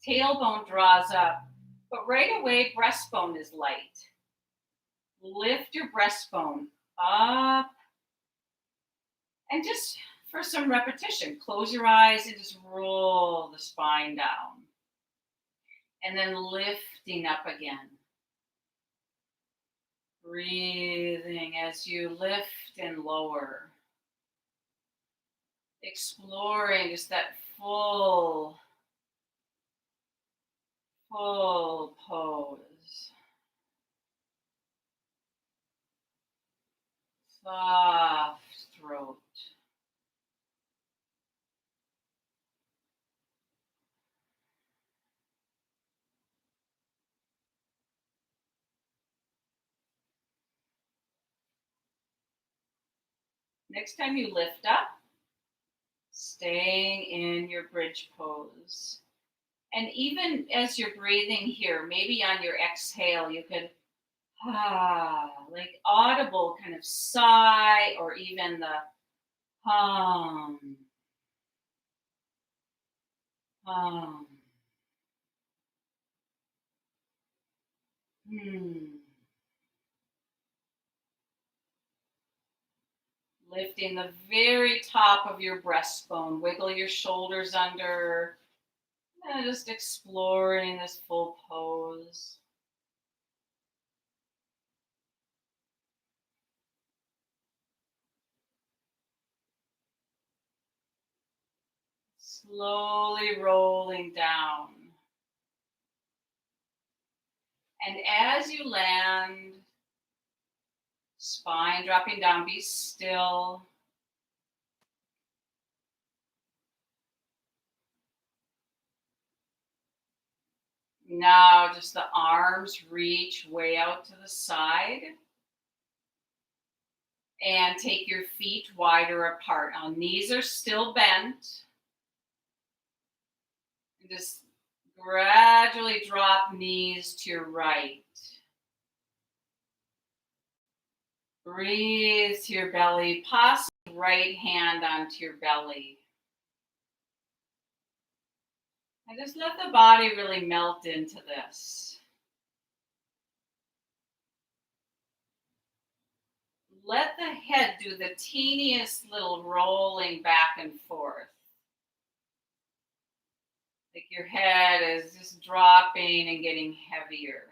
Tailbone draws up, but right away, breastbone is light. Lift your breastbone up. And just for some repetition, close your eyes and just roll the spine down. And then lifting up again. Breathing as you lift and lower. Exploring just that full pose. Soft throat. Next time you lift up, staying in your bridge pose. And even as you're breathing here, maybe on your exhale, you could like audible kind of sigh, or even the hum, hum, hmm. Lifting the very top of your breastbone, wiggle your shoulders under, and just exploring this full pose. Slowly rolling down. And as you land, spine dropping down, be still. Now just the arms reach way out to the side. And take your feet wider apart. Now knees are still bent. And just gradually drop knees to your right. Breathe to your belly. Possibly right hand onto your belly. And just let the body really melt into this. Let the head do the teeniest little rolling back and forth. Like your head is just dropping and getting heavier.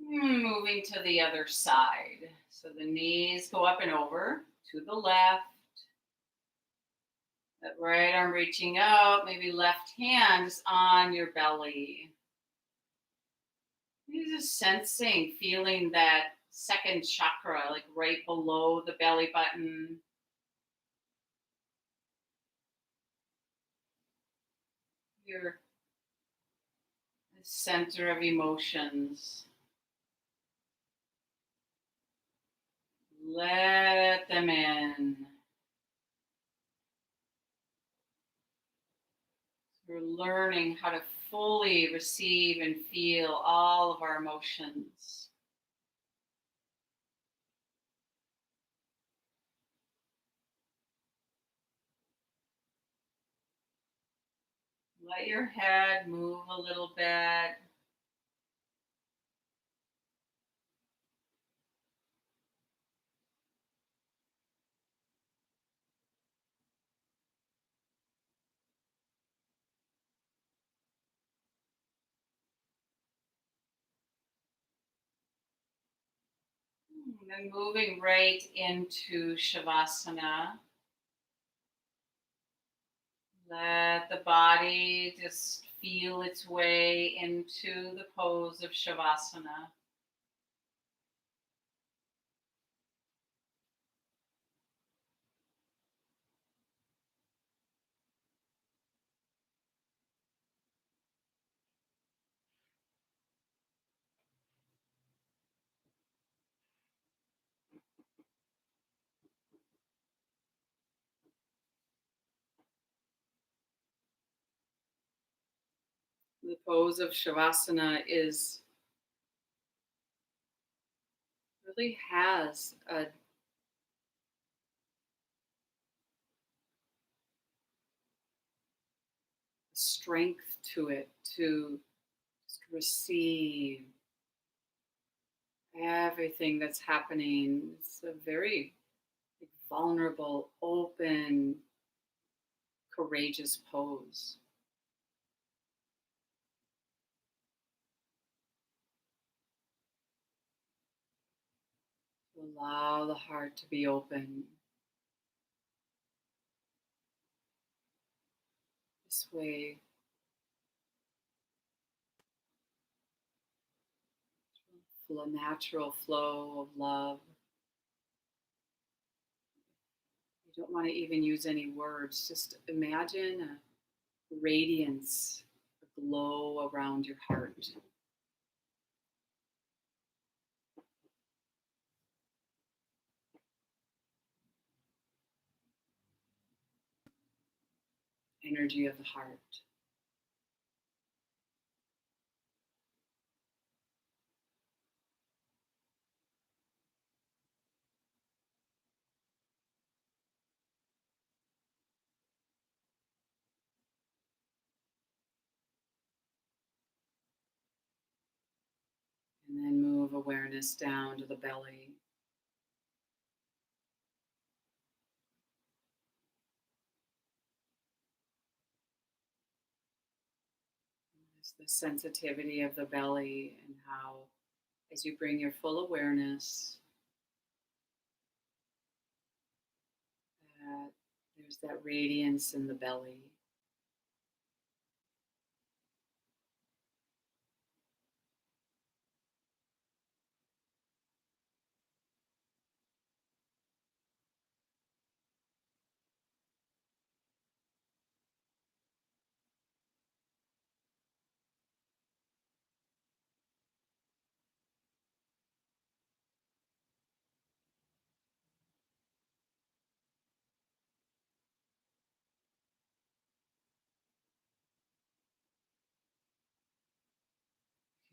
Moving to the other side. So the knees go up and over to the left. That right arm reaching out, maybe left hand is on your belly. You're just sensing, feeling that second chakra, like right below the belly button. Your center of emotions. Let them in. We're learning how to fully receive and feel all of our emotions. Let your head move a little bit. And then moving right into Shavasana. Let the body just feel its way into the pose of Shavasana. The pose of Shavasana is really has a strength to it to just receive everything that's happening. It's a very vulnerable, open, courageous pose. Allow the heart to be open. This way, natural flow of love. You don't want to even use any words. Just imagine a radiance, a glow around your heart. Energy of the heart. And then move awareness down to the belly. There's the sensitivity of the belly and how, as you bring your full awareness, that there's that radiance in the belly.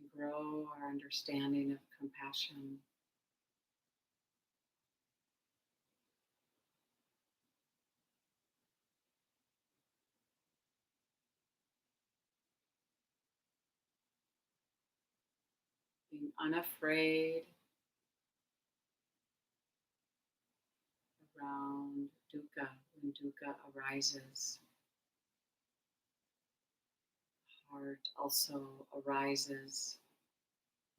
We can grow our understanding of compassion. Being unafraid around dukkha when dukkha arises. Heart also arises,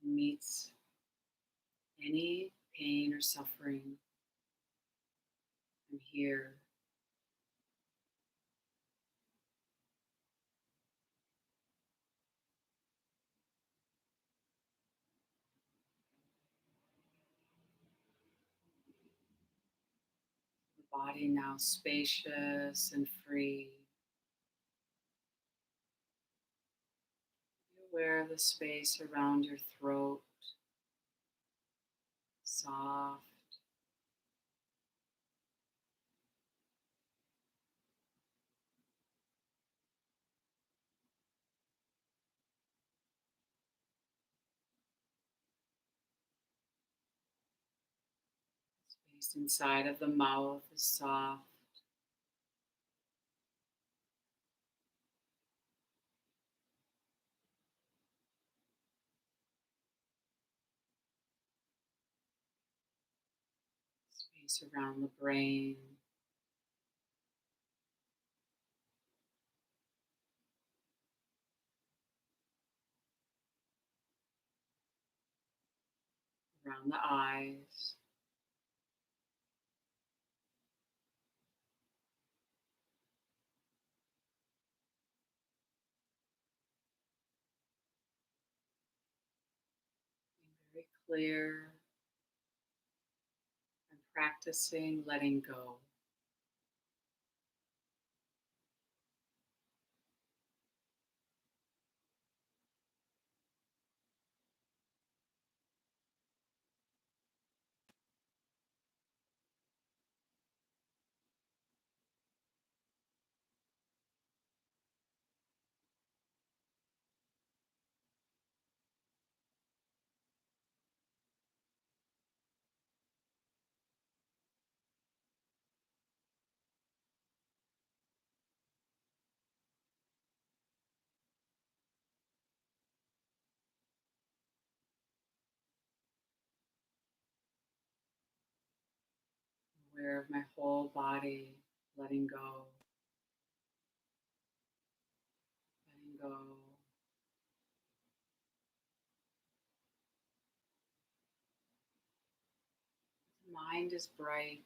meets any pain or suffering. I'm here. Body now spacious and free. Be aware of the space around your throat, soft. Space inside of the mouth is soft. Space around the brain. Around the eyes. Being very clear and practicing letting go. Aware of my whole body, letting go, letting go. The mind is bright.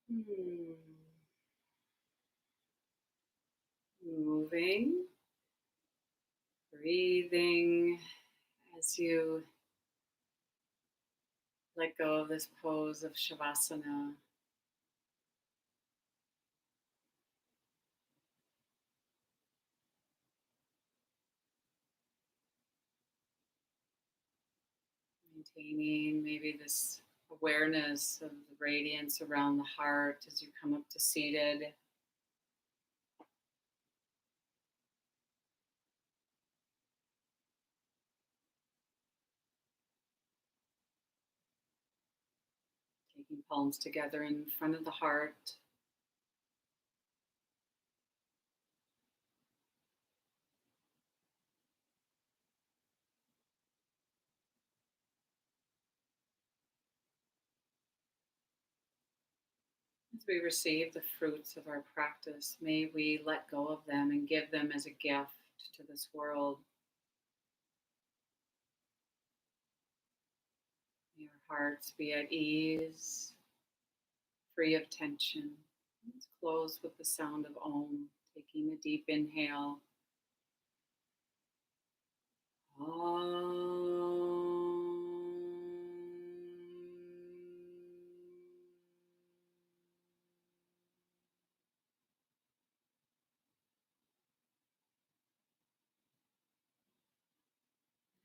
Hmm. Moving, breathing as you let go of this pose of Shavasana. Maintaining maybe this awareness of the radiance around the heart as you come up to seated. Taking palms together in front of the heart. As we receive the fruits of our practice, may we let go of them and give them as a gift to this world. May our hearts be at ease, free of tension. Let's close with the sound of Om, taking a deep inhale.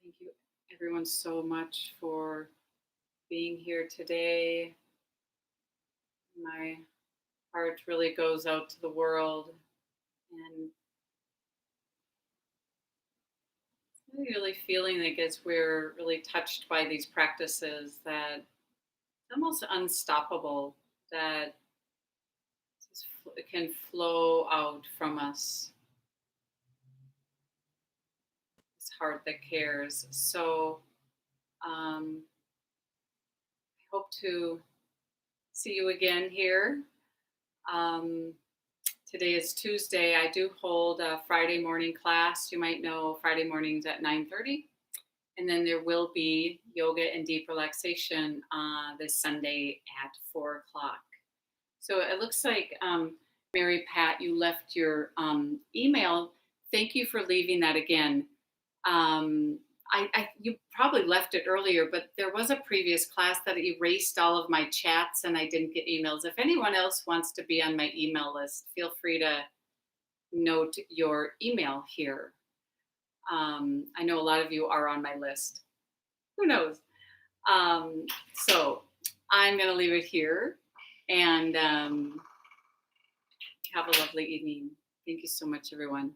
Thank you, everyone so much for being here today. My heart really goes out to the world, and really feeling like as we're really touched by these practices that it's almost unstoppable, that it can flow out from us, this heart that cares. So I hope to see you again here. Um, Today is Tuesday. I do hold a Friday morning class. You might know Friday mornings at 9:30. And then there will be yoga and deep relaxation this Sunday at 4 o'clock. So it looks like, Mary Pat, you left your email. Thank you for leaving that again. Um, you probably left it earlier, but there was a previous class that erased all of my chats and I didn't get emails. If anyone else wants to be on my email list, feel free to note your email here. I know a lot of you are on my list. Who knows? So I'm going to leave it here and have a lovely evening. Thank you so much, everyone.